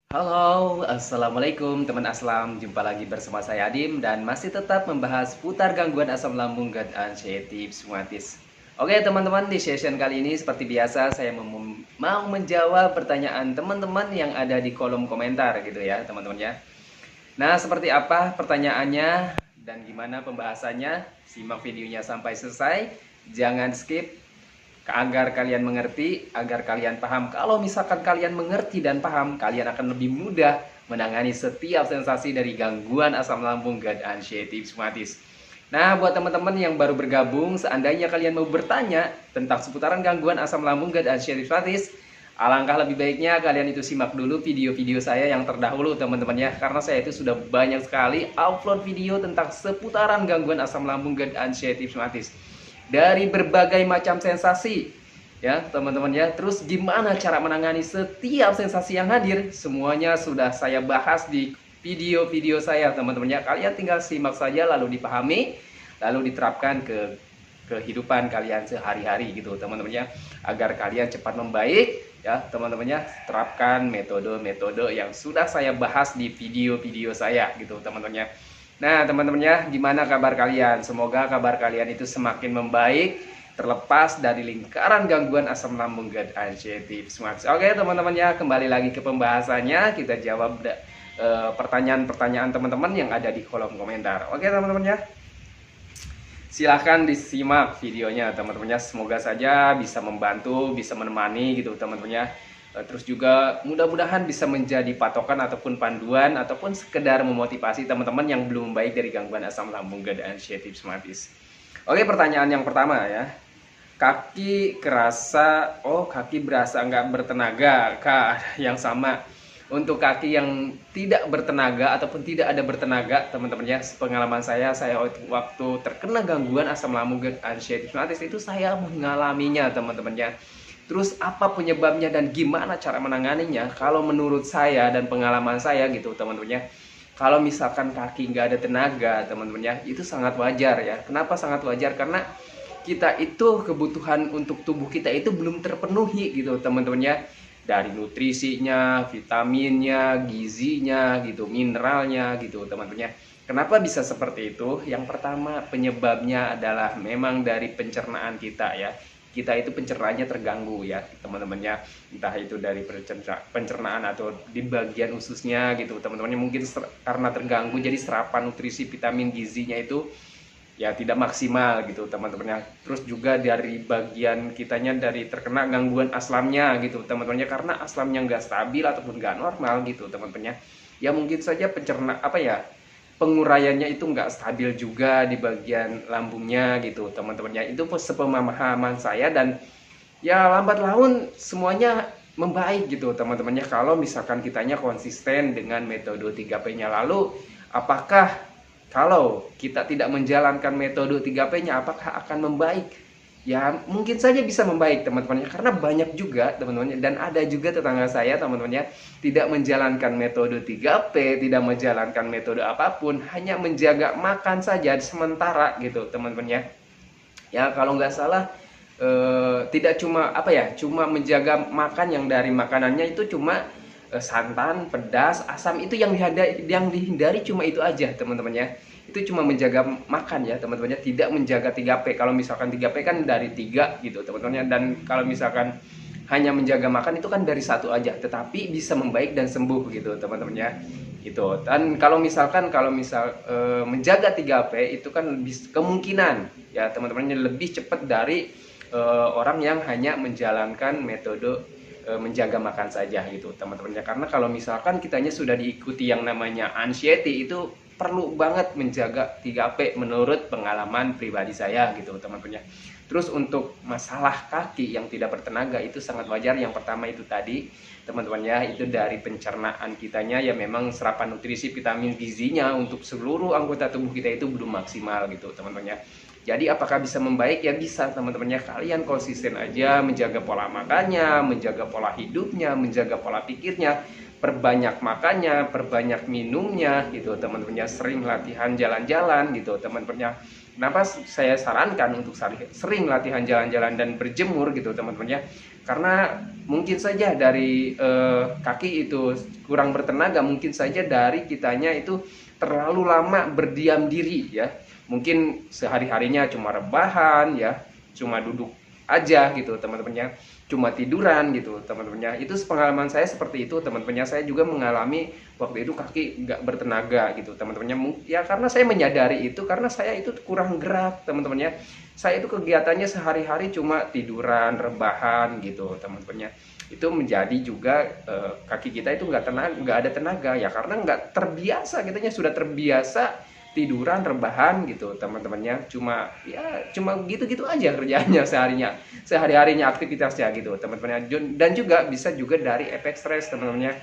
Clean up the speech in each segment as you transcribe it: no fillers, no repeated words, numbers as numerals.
Halo, assalamualaikum teman Aslam. Jumpa lagi bersama saya Adim dan masih tetap membahas putar gangguan asam lambung gut anxiety psoriasis. Oke teman-teman, di session kali ini seperti biasa saya mau menjawab pertanyaan teman-teman yang ada di kolom komentar gitu ya teman-teman ya. Nah, seperti apa pertanyaannya dan gimana pembahasannya? Simak videonya sampai selesai. Jangan skip agar kalian mengerti, agar kalian paham. Kalau misalkan kalian mengerti dan paham, kalian akan lebih mudah menangani setiap sensasi dari gangguan asam lambung gut anxiety psoriasis. Nah, buat teman-teman yang baru bergabung, seandainya kalian mau bertanya tentang seputaran gangguan asam lambung gut anxiety psoriasis, alangkah lebih baiknya kalian itu simak dulu video-video saya yang terdahulu teman-teman ya, karena saya itu sudah banyak sekali upload video tentang seputaran gangguan asam lambung gut anxiety psoriasis dari berbagai macam sensasi ya teman-teman ya. Terus gimana cara menangani setiap sensasi yang hadir, semuanya sudah saya bahas di video-video saya teman-teman ya. Kalian tinggal simak saja lalu dipahami, lalu diterapkan ke kehidupan kalian sehari-hari gitu teman-teman ya, agar kalian cepat membaik ya teman-teman ya. Terapkan metode-metode yang sudah saya bahas di video-video saya gitu teman-teman ya. Nah teman-teman ya, gimana kabar kalian? Semoga kabar kalian itu semakin membaik, terlepas dari lingkaran gangguan asam lambung gut anxiety psoriasis. Oke teman-teman ya, kembali lagi ke pembahasannya. Kita jawab pertanyaan-pertanyaan teman-teman yang ada di kolom komentar. Oke teman-teman ya, silahkan disimak videonya teman-teman ya. Semoga saja bisa membantu, bisa menemani gitu teman-teman ya. Terus juga mudah-mudahan bisa menjadi patokan ataupun panduan ataupun sekedar memotivasi teman-teman yang belum membaik dari gangguan asam lambung gut anxiety psoriasis. Oke, pertanyaan yang pertama ya. Kaki berasa nggak bertenaga, Kak? Yang sama. Untuk kaki yang tidak bertenaga ataupun tidak ada bertenaga, teman-teman ya, pengalaman saya waktu terkena gangguan asam lambung gut anxiety psoriasis itu saya mengalaminya teman-teman ya. Terus apa penyebabnya dan gimana cara menanganinya? Kalau menurut saya dan pengalaman saya gitu teman-teman ya, kalau misalkan kaki nggak ada tenaga teman-teman ya, itu sangat wajar ya. Kenapa sangat wajar? Karena kita itu kebutuhan untuk tubuh kita itu belum terpenuhi gitu teman-teman ya. Dari nutrisinya, vitaminnya, gizinya gitu, mineralnya gitu teman-teman ya. Kenapa bisa seperti itu? Yang pertama penyebabnya adalah memang dari pencernaan kita ya. Kita itu pencernaannya terganggu ya teman-teman ya, entah itu dari pencernaan atau di bagian ususnya gitu teman-teman. Mungkin karena terganggu jadi serapan nutrisi vitamin gizinya itu ya tidak maksimal gitu teman-teman ya. Terus juga dari bagian kitanya dari terkena gangguan aslamnya gitu teman-teman ya, karena aslamnya nggak stabil ataupun nggak normal gitu teman-teman ya. Ya mungkin saja penguraiannya itu nggak stabil juga di bagian lambungnya gitu teman-temannya. Itu sepemahaman saya, dan ya lambat laun semuanya membaik gitu teman-temannya kalau misalkan kitanya konsisten dengan metode 3P-nya. Lalu apakah kalau kita tidak menjalankan metode 3P-nya apakah akan membaik? Ya mungkin saja bisa membaik teman-temannya, karena banyak juga teman-temannya, dan ada juga tetangga saya teman-temannya tidak menjalankan metode 3P, tidak menjalankan metode apapun, hanya menjaga makan saja sementara gitu teman-temannya. Ya kalau nggak salah tidak cuma menjaga makan, yang dari makanannya itu cuma santan, pedas, asam, itu yang dihindari cuma itu aja teman-teman ya. Itu cuma menjaga makan ya teman-teman ya, tidak menjaga 3P. Kalau misalkan 3P kan dari 3 gitu teman-teman ya, dan kalau misalkan hanya menjaga makan itu kan dari satu aja, tetapi bisa membaik dan sembuh gitu teman-teman ya. Itu. Dan kalau menjaga 3P itu kan kemungkinan ya teman-teman lebih cepat dari orang yang hanya menjalankan metode menjaga makan saja gitu teman-teman ya. Karena kalau misalkan kitanya sudah diikuti yang namanya anxiety, itu perlu banget menjaga 3P menurut pengalaman pribadi saya gitu teman-teman ya. Terus untuk masalah kaki yang tidak bertenaga itu sangat wajar. Yang pertama itu tadi teman-teman ya, itu dari pencernaan kitanya ya, memang serapan nutrisi vitamin gizinya untuk seluruh anggota tubuh kita itu belum maksimal gitu teman-teman ya. Jadi apakah bisa membaik? Ya bisa teman-teman ya. Kalian konsisten aja menjaga pola makannya, menjaga pola hidupnya, menjaga pola pikirnya. perbanyak makannya, perbanyak minumnya gitu teman-teman ya, sering latihan jalan-jalan gitu teman-teman ya. Kenapa saya sarankan untuk sering latihan jalan-jalan dan berjemur gitu teman-teman ya? Karena mungkin saja dari kaki itu kurang bertenaga, mungkin saja dari kitanya itu terlalu lama berdiam diri ya. Mungkin sehari-harinya cuma rebahan ya, cuma duduk aja gitu teman-temannya, cuma tiduran gitu teman-temannya. Itu pengalaman saya seperti itu teman-temannya. Saya juga mengalami waktu itu kaki nggak bertenaga gitu teman-temannya. Ya karena saya menyadari itu, karena saya itu kurang gerak teman-temannya. Saya itu kegiatannya sehari-hari cuma tiduran, rebahan gitu teman-temannya. Itu menjadi juga kaki kita itu nggak ada tenaga ya, karena nggak terbiasa, kitanya sudah terbiasa tiduran, rebahan gitu teman-temannya, cuma gitu-gitu aja kerjaannya sehari-harinya aktivitasnya gitu teman-temannya. Dan juga bisa juga dari efek stres teman-temannya,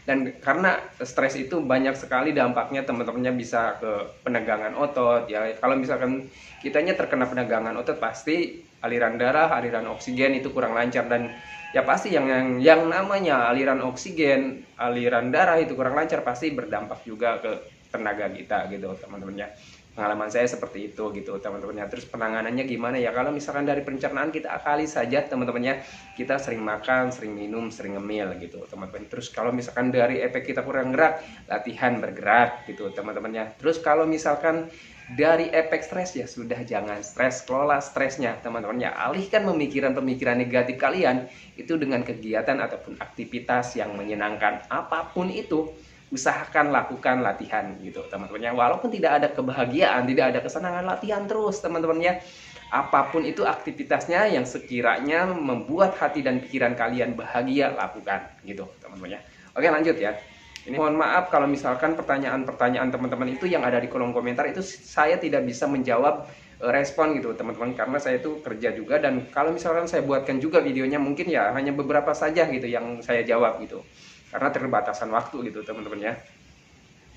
dan karena stres itu banyak sekali dampaknya teman-temannya, bisa ke penegangan otot ya. Kalau misalkan kitanya terkena penegangan otot, pasti aliran darah, aliran oksigen itu kurang lancar, dan ya pasti yang namanya aliran oksigen, aliran darah itu kurang lancar pasti berdampak juga ke tenaga kita gitu teman-temannya. Pengalaman saya seperti itu gitu teman-temannya. Terus penanganannya gimana ya? Kalau misalkan dari pencernaan kita akali saja teman-temannya, kita sering makan, sering minum, sering ngemil gitu teman-teman. Terus kalau misalkan dari efek kita kurang gerak, latihan bergerak gitu teman-temannya. Terus kalau misalkan dari efek stres, ya sudah, jangan stres, kelola stresnya teman-temannya. Alihkan pemikiran-pemikiran negatif kalian itu dengan kegiatan ataupun aktivitas yang menyenangkan apapun itu. Usahakan lakukan latihan gitu teman-temannya, walaupun tidak ada kebahagiaan, tidak ada kesenangan, latihan terus teman-temannya. Apapun itu aktivitasnya yang sekiranya membuat hati dan pikiran kalian bahagia, lakukan gitu teman-temannya. Oke, lanjut ya. Ini mohon maaf kalau misalkan pertanyaan-pertanyaan teman-teman itu yang ada di kolom komentar itu saya tidak bisa menjawab respon gitu teman-teman, karena saya itu kerja juga, dan kalau misalkan saya buatkan juga videonya, mungkin ya hanya beberapa saja gitu yang saya jawab gitu, karena terbatasan waktu gitu teman-teman ya.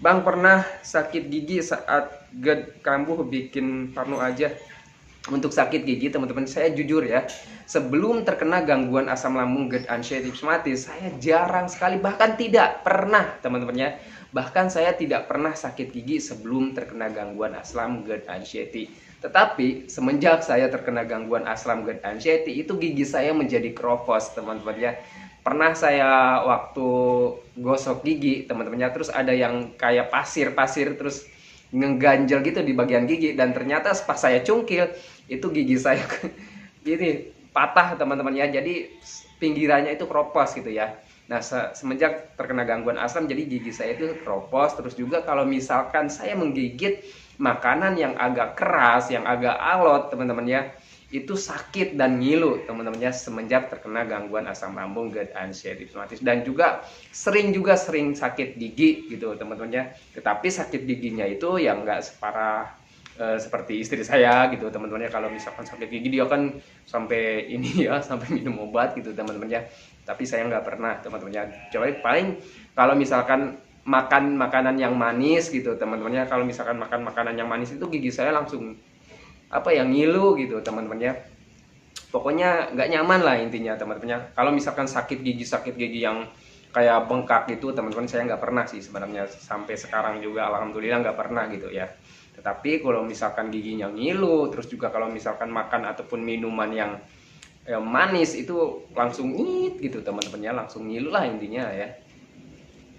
Bang, pernah sakit gigi saat GERD kambuh, bikin parno aja. Untuk sakit gigi teman-teman, saya jujur ya, sebelum terkena gangguan asam lambung GERD anxiety rheumatis, saya jarang sekali, bahkan tidak pernah teman-teman ya. Bahkan saya tidak pernah sakit gigi sebelum terkena gangguan asam GERD anxiety. Tetapi semenjak saya terkena gangguan asam GERD anxiety, itu gigi saya menjadi keropos teman-teman ya. Pernah saya waktu gosok gigi teman-temannya, terus ada yang kayak pasir-pasir terus ngeganjel gitu di bagian gigi, dan ternyata pas saya cungkil itu gigi saya ini patah teman-teman ya, jadi pinggirannya itu keropos gitu ya. Nah semenjak terkena gangguan asam, jadi gigi saya itu keropos. Terus juga kalau misalkan saya menggigit makanan yang agak keras, yang agak alot teman-teman ya, itu sakit dan ngilu teman-temannya semenjak terkena gangguan asam lambung GERD anxiety rheumatis. Dan juga sering sakit gigi gitu teman-temannya. Tetapi sakit giginya itu yang nggak separah seperti istri saya gitu teman-temannya. Kalau misalkan sakit gigi dia kan sampai ini ya, sampai minum obat gitu teman-temannya. Tapi saya nggak pernah teman-temannya. Coba paling kalau misalkan makan makanan yang manis gitu teman-temannya, kalau misalkan makan makanan yang manis itu gigi saya langsung ngilu gitu teman-temannya. Pokoknya nggak nyaman lah intinya teman-temannya. Kalau misalkan sakit gigi yang kayak bengkak gitu teman-teman, saya nggak pernah sih sebenarnya, sampai sekarang juga alhamdulillah nggak pernah gitu ya. Tetapi kalau misalkan giginya ngilu, terus juga kalau misalkan makan ataupun minuman yang manis itu langsung ngit gitu teman-temannya, langsung ngilu lah intinya ya.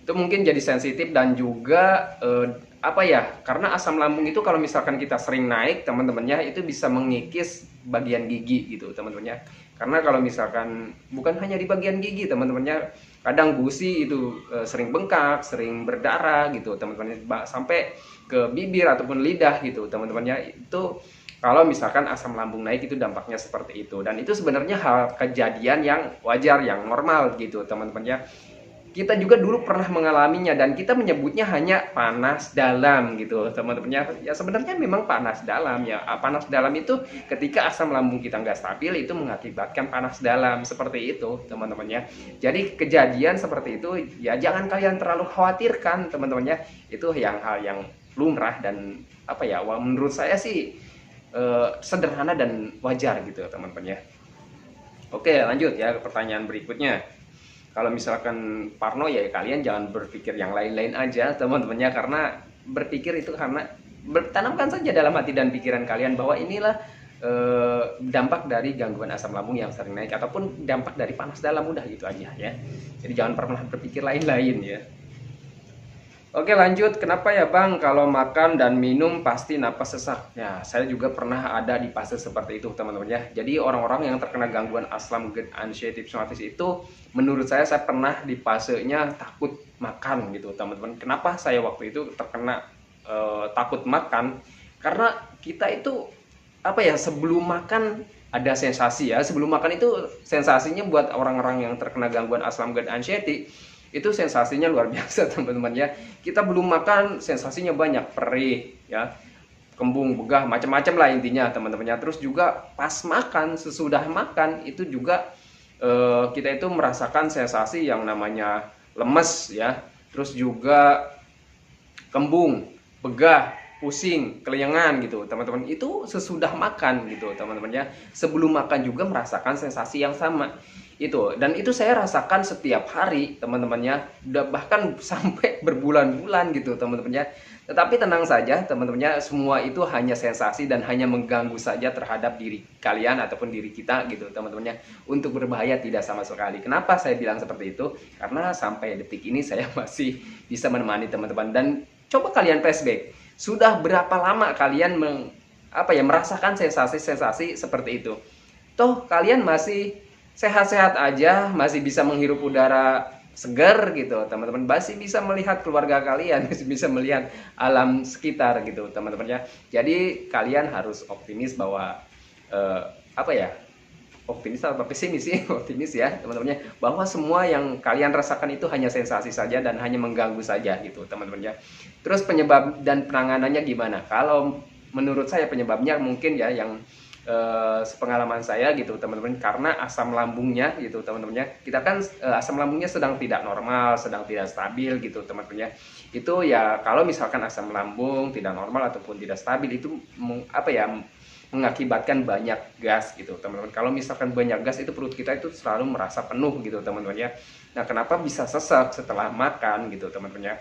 Itu mungkin jadi sensitif. Dan juga karena asam lambung itu kalau misalkan kita sering naik teman-temannya, itu bisa mengikis bagian gigi gitu teman-temannya. Karena kalau misalkan bukan hanya di bagian gigi teman-temannya, kadang gusi itu sering bengkak, sering berdarah gitu teman-temannya, sampai ke bibir ataupun lidah gitu teman-temannya. Itu kalau misalkan asam lambung naik itu dampaknya seperti itu. Dan itu sebenarnya hal kejadian yang wajar, yang normal gitu teman-temannya. Kita juga dulu pernah mengalaminya, dan kita menyebutnya hanya panas dalam gitu teman-temannya. Ya sebenarnya memang panas dalam ya. Panas dalam itu ketika asam lambung kita nggak stabil, itu mengakibatkan panas dalam, seperti itu teman-temannya. Jadi kejadian seperti itu ya jangan kalian terlalu khawatirkan teman-temannya. Itu hal yang lumrah, dan menurut saya sih sederhana dan wajar gitu teman-teman ya. Oke, lanjut ya ke pertanyaan berikutnya. Kalau misalkan parno ya kalian jangan berpikir yang lain-lain aja teman-temannya, karena berpikir itu karena bertanamkan saja dalam hati dan pikiran kalian bahwa inilah dampak dari gangguan asam lambung yang sering naik ataupun dampak dari panas dalam, udah gitu aja ya. Jadi jangan pernah berpikir lain-lain ya. Oke lanjut, kenapa ya Bang kalau makan dan minum pasti napas sesak? Ya, saya juga pernah ada di fase seperti itu teman-teman ya. Jadi orang-orang yang terkena gangguan asam anxiety psoriasis itu, menurut saya pernah di fasenya takut makan gitu teman-teman. Kenapa saya waktu itu terkena takut makan? Karena kita itu apa ya, sebelum makan ada sensasi ya. Sebelum makan itu sensasinya buat orang-orang yang terkena gangguan asam anxiety itu sensasinya luar biasa teman-teman ya. Kita belum makan sensasinya banyak, perih ya, kembung, begah, macam-macam lah intinya teman-temannya. Terus juga pas makan, sesudah makan itu juga kita itu merasakan sensasi yang namanya lemes ya, terus juga kembung, begah, pusing, keliengan gitu teman-teman. Itu sesudah makan gitu teman-teman ya. Sebelum makan juga merasakan sensasi yang sama itu, dan itu saya rasakan setiap hari teman-temannya, bahkan sampai berbulan-bulan gitu teman-temannya. Tetapi tenang saja teman-temannya, semua itu hanya sensasi dan hanya mengganggu saja terhadap diri kalian ataupun diri kita gitu teman-temannya. Untuk berbahaya tidak sama sekali. Kenapa saya bilang seperti itu? Karena sampai detik ini saya masih bisa menemani teman-teman. Dan coba kalian flashback, sudah berapa lama kalian merasakan sensasi-sensasi seperti itu? Toh kalian masih sehat-sehat aja, masih bisa menghirup udara segar gitu teman-teman, masih bisa melihat keluarga kalian, masih bisa melihat alam sekitar gitu teman-teman ya. Jadi kalian harus optimis bahwa optimis atau pesimis sih? Optimis ya teman-teman ya, bahwa semua yang kalian rasakan itu hanya sensasi saja dan hanya mengganggu saja gitu teman-teman ya. Terus penyebab dan penanganannya gimana? Kalau menurut saya penyebabnya mungkin ya yang sepengalaman saya gitu teman-teman, karena asam lambungnya gitu teman-teman ya. Kita kan asam lambungnya sedang tidak normal, sedang tidak stabil gitu teman-teman ya. Itu ya kalau misalkan asam lambung tidak normal ataupun tidak stabil itu mengakibatkan banyak gas gitu teman-teman. Kalau misalkan banyak gas itu perut kita itu selalu merasa penuh gitu teman-teman ya. Nah, kenapa bisa sesak setelah makan gitu teman-teman ya?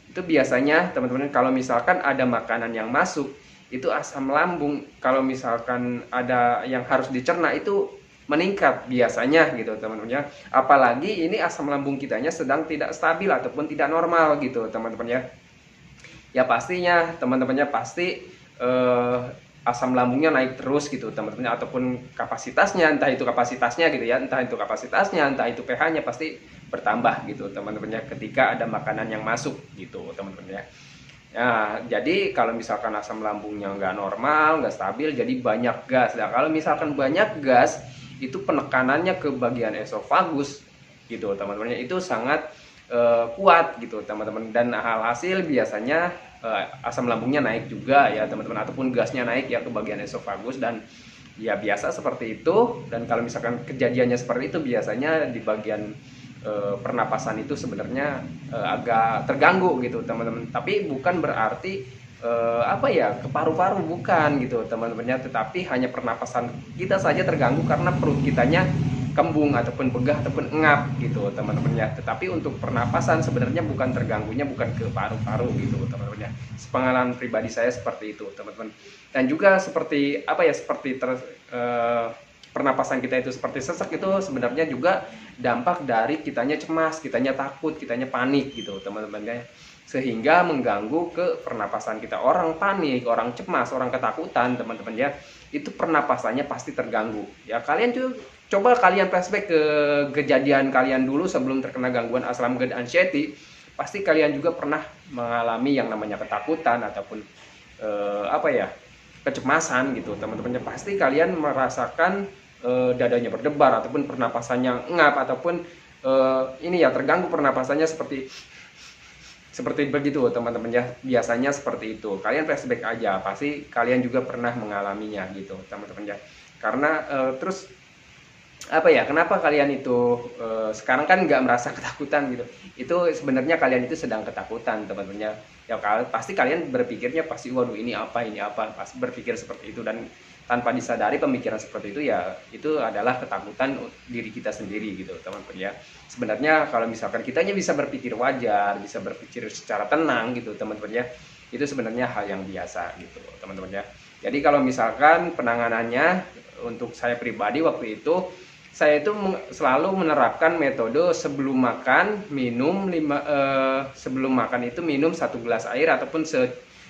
Itu biasanya teman-teman kalau misalkan ada makanan yang masuk, itu asam lambung kalau misalkan ada yang harus dicerna itu meningkat biasanya gitu teman-teman ya. Apalagi ini asam lambung kitanya sedang tidak stabil ataupun tidak normal gitu teman-teman ya. Ya pastinya teman-temannya pasti asam lambungnya naik terus gitu teman-teman, ataupun kapasitasnya, entah itu kapasitasnya gitu ya, entah itu kapasitasnya, entah itu pH-nya pasti bertambah gitu teman-teman ya, ketika ada makanan yang masuk gitu teman-teman ya. Nah, jadi kalau misalkan asam lambungnya nggak normal, nggak stabil, jadi banyak gas. Nah, kalau misalkan banyak gas, itu penekanannya ke bagian esofagus gitu teman-teman, itu sangat kuat gitu teman-teman. Dan hasil biasanya asam lambungnya naik juga ya teman-teman, ataupun gasnya naik ya ke bagian esofagus, dan ya biasa seperti itu. Dan kalau misalkan kejadiannya seperti itu, biasanya di bagian pernapasan itu sebenarnya agak terganggu gitu teman-teman. Tapi bukan berarti ke paru-paru, bukan gitu teman-temannya, tetapi hanya pernapasan kita saja terganggu karena perut kitanya kembung ataupun begah ataupun engap gitu teman-temannya. Tetapi untuk pernapasan sebenarnya bukan terganggunya, bukan ke paru-paru gitu teman-temannya. Pengalaman pribadi saya seperti itu teman-teman. Dan juga seperti pernapasan kita itu seperti sesak, itu sebenarnya juga dampak dari kitanya cemas, kitanya takut, kitanya panik gitu teman-teman, sehingga mengganggu ke pernapasan kita. Orang panik, orang cemas, orang ketakutan teman-teman ya, itu pernapasannya pasti terganggu ya. Kalian tuh coba kalian flashback ke kejadian kalian dulu sebelum terkena gangguan asam anxiety, pasti kalian juga pernah mengalami yang namanya ketakutan ataupun kecemasan gitu teman-teman. Pasti kalian merasakan dadanya berdebar ataupun pernapasannya engap ataupun terganggu pernapasannya seperti begitu teman-teman ya. Biasanya seperti itu. Kalian flashback aja, pasti kalian juga pernah mengalaminya gitu teman-teman ya. Karena terus kenapa kalian itu sekarang kan nggak merasa ketakutan gitu? Itu sebenarnya kalian itu sedang ketakutan teman-teman ya. Pasti kalian berpikirnya pasti waduh ini apa, pasti berpikir seperti itu. Dan tanpa disadari pemikiran seperti itu ya itu adalah ketakutan diri kita sendiri gitu teman-teman ya. Sebenarnya kalau misalkan kitanya bisa berpikir wajar, bisa berpikir secara tenang gitu teman-teman ya, itu sebenarnya hal yang biasa gitu teman-teman ya. Jadi kalau misalkan penanganannya untuk saya pribadi waktu itu, saya itu selalu menerapkan metode sebelum makan sebelum makan itu minum 1 gelas air ataupun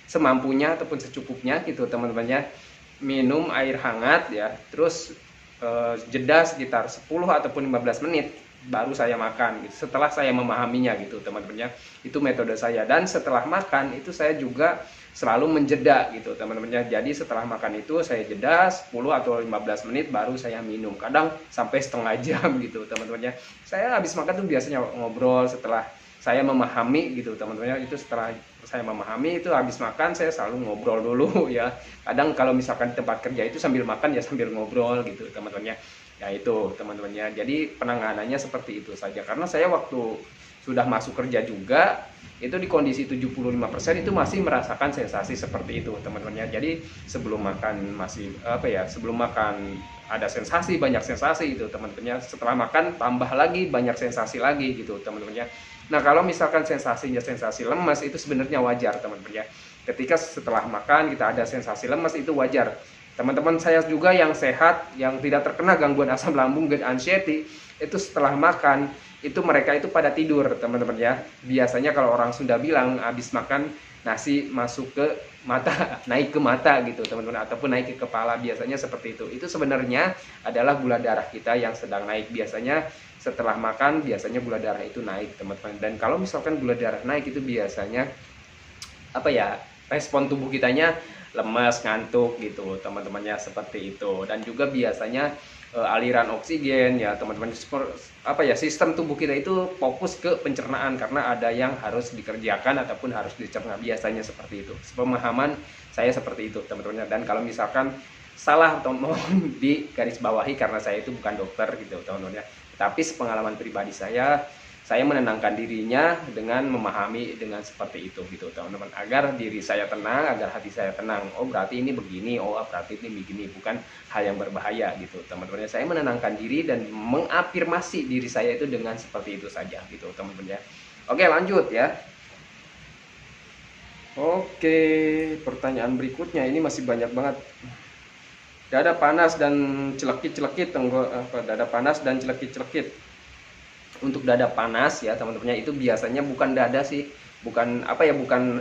semampunya ataupun secukupnya gitu teman-teman ya. Minum air hangat ya, terus jeda sekitar 10 ataupun 15 menit baru saya makan gitu. Setelah saya memahaminya gitu teman-teman ya. Itu metode saya, dan setelah makan itu saya juga selalu menjeda gitu teman-teman ya. Jadi setelah makan itu saya jeda 10 atau 15 menit baru saya minum. Kadang sampai setengah jam gitu teman-teman ya. Saya habis makan tuh biasanya ngobrol setelah saya memahami gitu teman-teman ya. Itu setelah saya memahami itu habis makan saya selalu ngobrol dulu ya. Kadang kalau misalkan di tempat kerja itu sambil makan ya sambil ngobrol gitu teman-teman ya. Ya itu teman-teman ya. Jadi penanganannya seperti itu saja, karena saya waktu sudah masuk kerja juga itu di kondisi 75% itu masih merasakan sensasi seperti itu teman-teman ya. Jadi sebelum makan masih sebelum makan ada sensasi, banyak sensasi itu teman-teman ya. Setelah makan tambah lagi banyak sensasi lagi gitu teman-teman ya. Nah kalau misalkan sensasinya sensasi lemas itu sebenarnya wajar teman-teman ya. Ketika setelah makan kita ada sensasi lemas itu wajar. Teman-teman saya juga yang sehat, yang tidak terkena gangguan asam lambung GERD anxiety, itu setelah makan itu mereka itu pada tidur teman-teman ya. Biasanya kalau orang Sunda bilang habis makan nasi masuk ke mata, naik ke mata gitu teman-teman, ataupun naik ke kepala, biasanya seperti itu. Itu sebenarnya adalah gula darah kita yang sedang naik. Biasanya setelah makan biasanya gula darah itu naik teman-teman. Dan kalau misalkan gula darah naik itu biasanya respon tubuh kitanya lemas, ngantuk gitu teman-temannya, seperti itu. Dan juga biasanya aliran oksigen ya teman-teman, sistem tubuh kita itu fokus ke pencernaan karena ada yang harus dikerjakan ataupun harus dicerna, biasanya seperti itu. Pemahaman saya seperti itu teman-teman. Dan kalau misalkan salah atau mohon di garis bawahi karena saya itu bukan dokter gitu teman-teman ya. Tapi sepengalaman pribadi saya menenangkan dirinya dengan memahami dengan seperti itu gitu teman-teman, agar diri saya tenang, agar hati saya tenang. Oh berarti ini begini, oh berarti ini begini, bukan hal yang berbahaya gitu teman-teman. Saya menenangkan diri dan mengafirmasi diri saya itu dengan seperti itu saja gitu teman-teman ya. Oke lanjut ya. Oke, pertanyaan berikutnya ini masih banyak banget. Dada panas dan celekit-celekit, dada panas dan celekit-celekit. Untuk dada panas ya teman-teman, itu biasanya bukan dada sih, bukan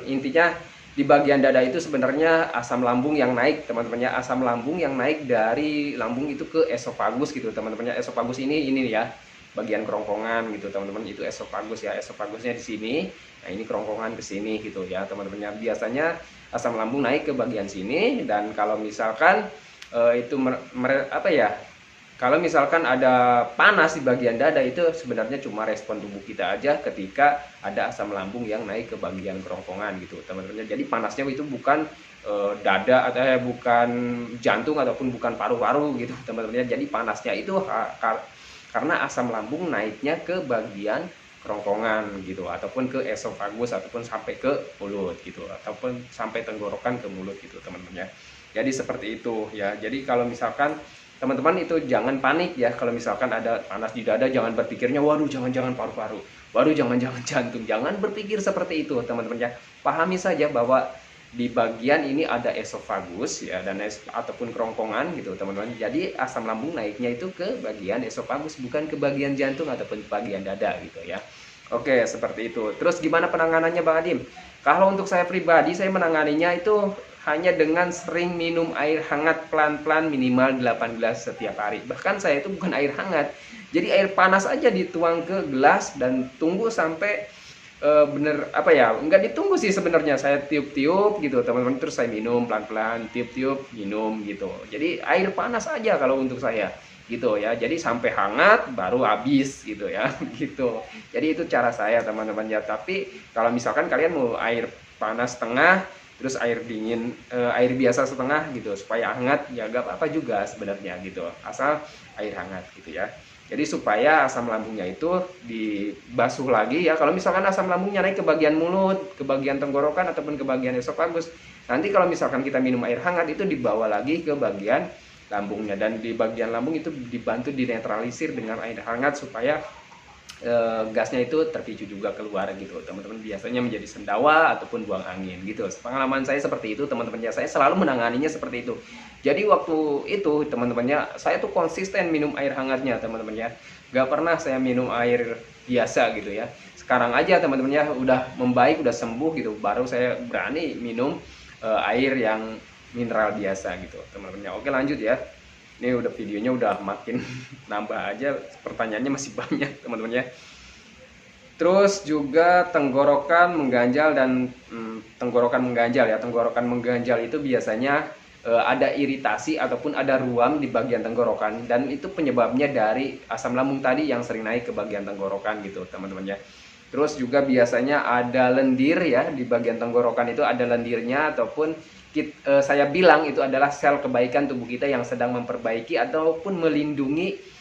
intinya di bagian dada itu sebenarnya asam lambung yang naik teman-teman ya. Asam lambung yang naik dari lambung itu ke esofagus gitu teman-teman ya. Esofagus ini ya bagian kerongkongan gitu teman-teman, itu esofagus ya. Esofagusnya di sini, nah ini kerongkongan ke sini gitu ya teman-teman ya. Biasanya asam lambung naik ke bagian sini, dan kalau misalkan kalau misalkan ada panas di bagian dada itu sebenarnya cuma respon tubuh kita aja ketika ada asam lambung yang naik ke bagian kerongkongan gitu teman-teman. Jadi panasnya itu bukan dada atau bukan jantung ataupun bukan paru-paru gitu teman-teman. Jadi panasnya itu karena asam lambung naiknya ke bagian kerongkongan gitu, ataupun ke esofagus, ataupun sampai ke mulut gitu, ataupun sampai tenggorokan ke mulut gitu teman-teman ya. Jadi seperti itu ya. Jadi kalau misalkan teman-teman itu jangan panik ya, kalau misalkan ada panas di dada jangan berpikirnya waduh jangan-jangan paru-paru, waduh jangan-jangan jantung. Jangan berpikir seperti itu teman-teman ya. Pahami saja bahwa di bagian ini ada esofagus ya, dan ataupun kerongkongan gitu teman-teman. Jadi asam lambung naiknya itu ke bagian esofagus, bukan ke bagian jantung ataupun bagian dada gitu ya. Oke, seperti itu. Terus gimana penanganannya Bang Adim? Kalau untuk saya pribadi, saya menanganinya itu hanya dengan sering minum air hangat pelan-pelan minimal 8 gelas setiap hari. Bahkan saya itu bukan air hangat, jadi air panas aja dituang ke gelas dan tunggu sampai nggak ditunggu sih sebenarnya, saya tiup-tiup gitu teman-teman, terus saya minum pelan-pelan, tiup-tiup, minum gitu. Jadi air panas aja kalau untuk saya gitu ya. Jadi sampai hangat baru habis gitu ya gitu. Jadi itu cara saya teman-teman ya. Tapi kalau misalkan kalian mau air panas setengah, terus air dingin, air biasa setengah gitu supaya hangat ya gak apa-apa juga sebenarnya gitu, asal air hangat gitu ya. Jadi supaya asam lambungnya itu dibasuh lagi ya. Kalau misalkan asam lambungnya naik ke bagian mulut, ke bagian tenggorokan ataupun ke bagian esofagus, nanti kalau misalkan kita minum air hangat itu dibawa lagi ke bagian lambungnya, dan di bagian lambung itu dibantu dinetralisir dengan air hangat supaya gasnya itu terpicu juga keluar gitu teman-teman. Biasanya menjadi sendawa ataupun buang angin gitu. Pengalaman saya seperti itu teman-teman ya, saya selalu menanganinya seperti itu. Jadi waktu itu teman-temannya saya tuh konsisten minum air hangatnya teman-teman ya, gak pernah saya minum air biasa gitu ya. Sekarang aja teman-teman ya udah membaik, udah sembuh gitu, baru saya berani minum air yang mineral biasa gitu teman-teman ya. Oke lanjut ya, ini udah videonya udah makin nambah aja, pertanyaannya masih banyak teman-teman ya. Terus juga tenggorokan mengganjal dan tenggorokan mengganjal ya. Tenggorokan mengganjal itu biasanya ada iritasi ataupun ada ruam di bagian tenggorokan, dan itu penyebabnya dari asam lambung tadi yang sering naik ke bagian tenggorokan gitu teman-teman ya. Terus juga biasanya ada lendir ya, di bagian tenggorokan itu ada lendirnya, ataupun saya bilang itu adalah sel kebaikan tubuh kita yang sedang memperbaiki ataupun melindungi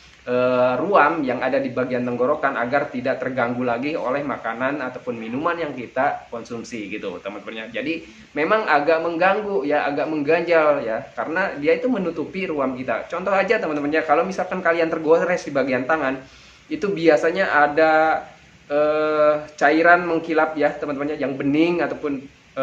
ruam yang ada di bagian tenggorokan agar tidak terganggu lagi oleh makanan ataupun minuman yang kita konsumsi gitu teman-teman ya. Jadi memang agak mengganggu ya, agak mengganjal ya, karena dia itu menutupi ruam kita. Contoh aja teman-teman ya, kalau misalkan kalian tergores di bagian tangan, itu biasanya ada cairan mengkilap ya teman-teman ya, yang bening ataupun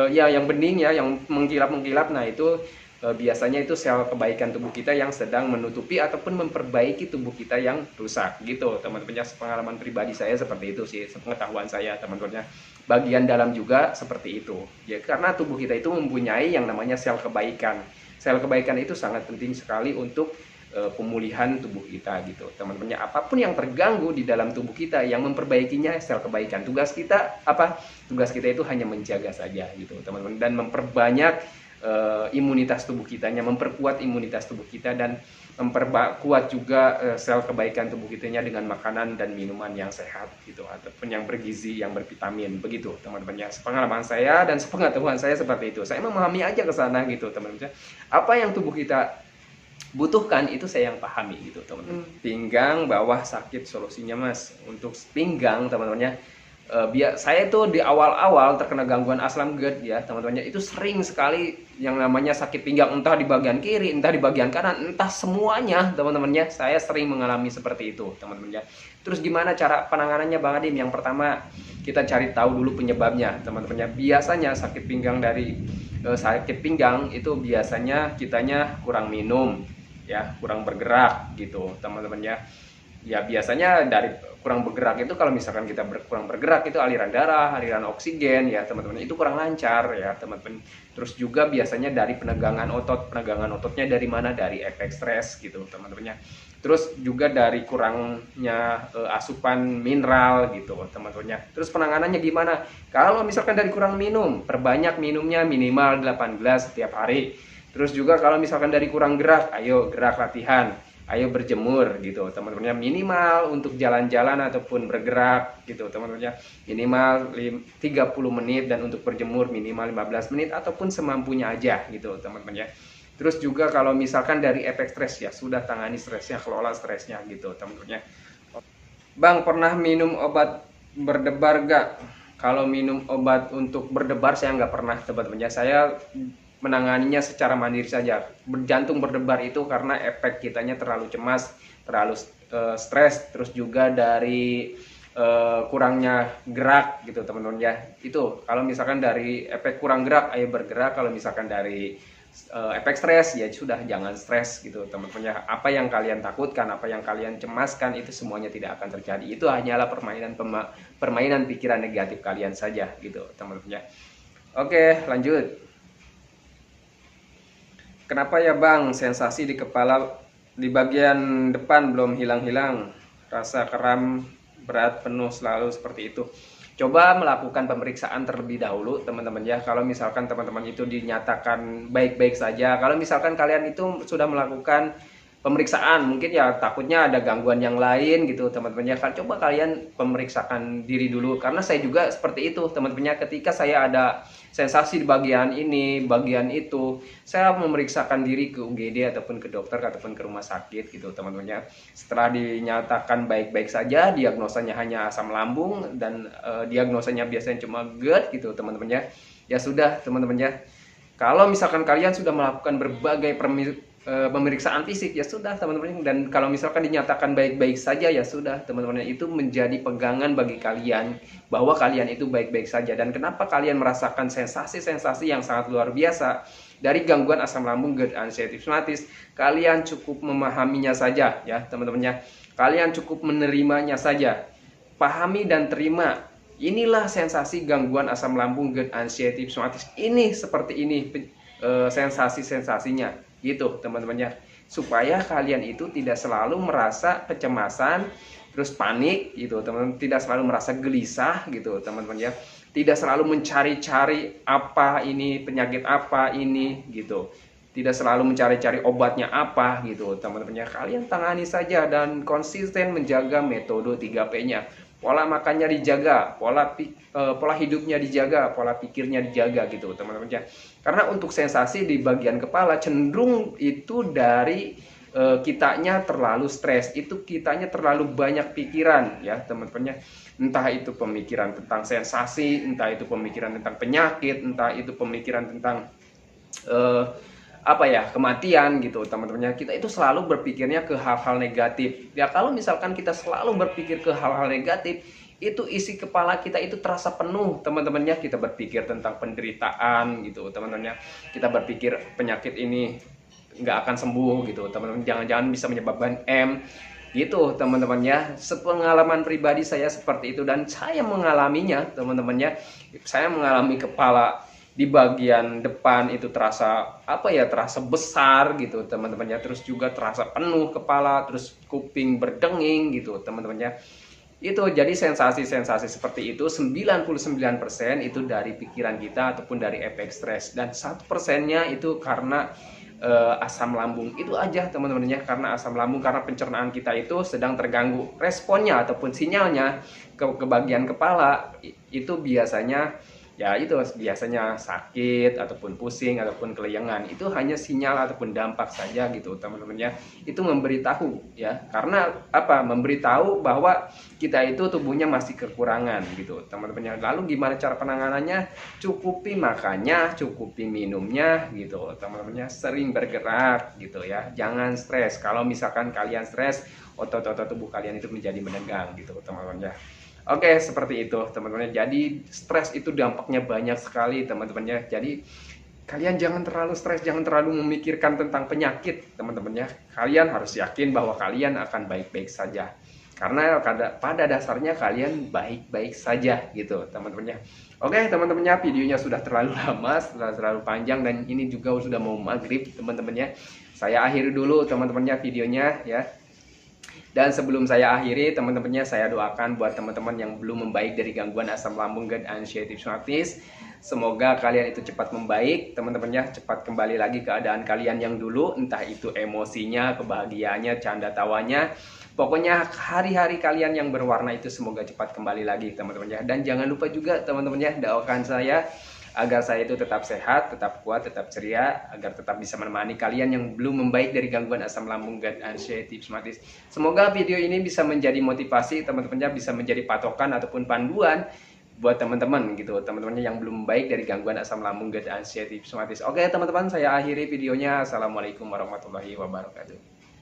ya yang bening ya, yang mengkilap-mengkilap. Nah itu biasanya itu sel kebaikan tubuh kita yang sedang menutupi ataupun memperbaiki tubuh kita yang rusak gitu teman-teman. Pengalaman pribadi saya seperti itu sih, sepengetahuan saya teman-teman. Bagian dalam juga seperti itu ya, karena tubuh kita itu mempunyai yang namanya sel kebaikan. Sel kebaikan itu sangat penting sekali untuk pemulihan tubuh kita gitu teman-teman. Apapun yang terganggu di dalam tubuh kita, yang memperbaikinya sel kebaikan. Tugas kita apa? Tugas kita itu hanya menjaga saja gitu teman-teman, dan memperbanyak imunitas tubuh kitanya, memperkuat imunitas tubuh kita, dan memperkuat juga sel kebaikan tubuh kitanya dengan makanan dan minuman yang sehat gitu, ataupun yang bergizi, yang bervitamin begitu teman-teman ya. Pengalaman saya dan sepengetahuan saya seperti itu. Saya memahami aja ke sana gitu teman-teman. Apa yang tubuh kita butuhkan itu saya yang pahami gitu teman-teman. Pinggang bawah sakit solusinya mas. Untuk pinggang teman-teman ya, saya tuh di awal-awal terkena gangguan asam GERD ya teman-teman, itu sering sekali yang namanya sakit pinggang, entah di bagian kiri, entah di bagian kanan, entah semuanya teman-teman ya. Saya sering mengalami seperti itu teman-teman ya. Terus gimana cara penanganannya Bang Adim? Yang pertama kita cari tahu dulu penyebabnya teman-teman ya. Biasanya sakit pinggang itu biasanya kitanya kurang minum ya, kurang bergerak gitu teman-teman ya. Ya biasanya dari kurang bergerak itu, kalau misalkan kita kurang bergerak itu aliran darah, aliran oksigen ya teman-teman, itu kurang lancar ya teman-teman. Terus juga biasanya dari penegangan ototnya dari mana? Dari efek stres gitu teman-teman ya. Terus juga dari kurangnya asupan mineral gitu teman-teman ya. Terus penanganannya gimana? Kalau misalkan dari kurang minum, perbanyak minumnya, minimal 8 gelas setiap hari. Terus juga kalau misalkan dari kurang gerak, ayo gerak, latihan, ayo berjemur gitu teman-teman ya, minimal untuk jalan-jalan ataupun bergerak gitu teman-teman ya, minimal 30 menit, dan untuk berjemur minimal 15 menit ataupun semampunya aja gitu teman-teman ya. Terus juga kalau misalkan dari efek stres ya, sudah tangani stresnya, kelola stresnya gitu teman-teman ya. Bang, pernah minum obat berdebar gak? Kalau minum obat untuk berdebar saya nggak pernah teman-teman ya. Saya menanganinya secara mandiri saja. Jantung berdebar itu karena efek kitanya terlalu cemas, terlalu stres, terus juga dari kurangnya gerak gitu teman-teman ya. Itu kalau misalkan dari efek kurang gerak, ayo bergerak. Kalau misalkan dari efek stres ya sudah jangan stres gitu teman-teman ya. Apa yang kalian takutkan, apa yang kalian cemaskan, itu semuanya tidak akan terjadi. Itu hanyalah permainan pikiran negatif kalian saja gitu teman-teman ya. Oke lanjut. Kenapa ya Bang, sensasi di kepala di bagian depan belum hilang-hilang, rasa kram berat penuh selalu seperti itu? Coba melakukan pemeriksaan terlebih dahulu teman-teman ya. Kalau misalkan teman-teman itu dinyatakan baik-baik saja, kalau misalkan kalian itu sudah melakukan pemeriksaan, mungkin ya takutnya ada gangguan yang lain gitu teman-teman ya. Kan coba kalian pemeriksakan diri dulu, karena saya juga seperti itu teman-teman ya. Ketika saya ada sensasi di bagian ini, bagian itu, saya memeriksakan diri ke UGD ataupun ke dokter ataupun ke rumah sakit gitu teman-teman ya. Setelah dinyatakan baik-baik saja, diagnosanya hanya asam lambung dan diagnosanya biasanya cuma GERD gitu teman-teman ya. Ya sudah teman-teman ya. Kalau misalkan kalian sudah melakukan berbagai pemeriksaan fisik, ya sudah teman-teman, dan kalau misalkan dinyatakan baik-baik saja, ya sudah teman-teman, itu menjadi pegangan bagi kalian bahwa kalian itu baik-baik saja. Dan kenapa kalian merasakan sensasi-sensasi yang sangat luar biasa dari gangguan asam lambung GERD anxiety rheumatis, kalian cukup memahaminya saja ya teman-teman ya. Kalian cukup menerimanya saja, pahami dan terima. Inilah sensasi gangguan asam lambung GERD anxiety rheumatis, ini seperti ini sensasi-sensasinya gitu teman-teman ya, supaya kalian itu tidak selalu merasa kecemasan terus panik gitu teman-teman, tidak selalu merasa gelisah gitu teman-teman ya, tidak selalu mencari-cari apa ini penyakit apa ini gitu, tidak selalu mencari-cari obatnya apa gitu teman-teman ya. Kalian tangani saja dan konsisten menjaga metode 3P-nya. Pola makannya dijaga, pola hidupnya dijaga, pola pikirnya dijaga gitu teman-teman ya. Karena untuk sensasi di bagian kepala cenderung itu dari kitanya terlalu stres, itu kitanya terlalu banyak pikiran ya teman-teman ya. Entah itu pemikiran tentang sensasi, entah itu pemikiran tentang penyakit, entah itu pemikiran tentang kematian gitu teman-teman. Kita itu selalu berpikirnya ke hal-hal negatif ya. Kalau misalkan kita selalu berpikir ke hal-hal negatif, itu isi kepala kita itu terasa penuh teman-teman ya. Kita berpikir tentang penderitaan gitu teman-teman ya, kita berpikir penyakit ini nggak akan sembuh gitu teman-teman, jangan-jangan bisa menyebabkan gitu teman-teman ya. Sepengalaman pribadi saya seperti itu dan saya mengalaminya teman-teman ya. Saya mengalami kepala di bagian depan itu terasa terasa besar gitu teman-teman ya, terus juga terasa penuh kepala, terus kuping berdenging gitu teman-teman ya. Itu jadi sensasi-sensasi seperti itu 99% itu dari pikiran kita ataupun dari efek stres, dan 1%-nya itu karena asam lambung. Itu aja teman-teman ya, karena asam lambung, karena pencernaan kita itu sedang terganggu. Responnya ataupun sinyalnya ke bagian kepala itu biasanya sakit ataupun pusing ataupun kelayangan. Itu hanya sinyal ataupun dampak saja gitu teman-teman ya. Itu memberitahu ya, karena memberitahu bahwa kita itu tubuhnya masih kekurangan gitu teman-teman ya. Lalu gimana cara penanganannya? Cukupi makannya, cukupi minumnya gitu teman-teman ya. Sering bergerak gitu ya, jangan stres. Kalau misalkan kalian stres, otot-otot tubuh kalian itu menjadi menegang gitu teman-teman ya. Oke, seperti itu teman-teman. Jadi stres itu dampaknya banyak sekali teman-teman ya. Jadi kalian jangan terlalu stres, jangan terlalu memikirkan tentang penyakit teman-teman ya. Kalian harus yakin bahwa kalian akan baik-baik saja, karena pada dasarnya kalian baik-baik saja gitu teman-teman ya. Oke teman-teman ya, videonya sudah terlalu lama, sudah terlalu panjang, dan ini juga sudah mau maghrib teman-teman ya. Saya akhiri dulu teman-teman ya videonya ya. Dan sebelum saya akhiri teman-temannya, saya doakan buat teman-teman yang belum membaik dari gangguan asam lambung GERD anxiety rheumatis, semoga kalian itu cepat membaik teman-temannya, cepat kembali lagi keadaan kalian yang dulu, entah itu emosinya, kebahagiaannya, canda tawanya, pokoknya hari-hari kalian yang berwarna itu semoga cepat kembali lagi teman-temannya. Dan jangan lupa juga teman-temannya, doakan saya agar saya itu tetap sehat, tetap kuat, tetap ceria, agar tetap bisa menemani kalian yang belum membaik dari gangguan asam lambung GERD anxiety rheumatis. Semoga video ini bisa menjadi motivasi teman-temannya, bisa menjadi patokan ataupun panduan buat teman-teman gitu, teman-temannya yang belum membaik dari gangguan asam lambung GERD anxiety rheumatis. Oke teman-teman, saya akhiri videonya. Assalamualaikum warahmatullahi wabarakatuh.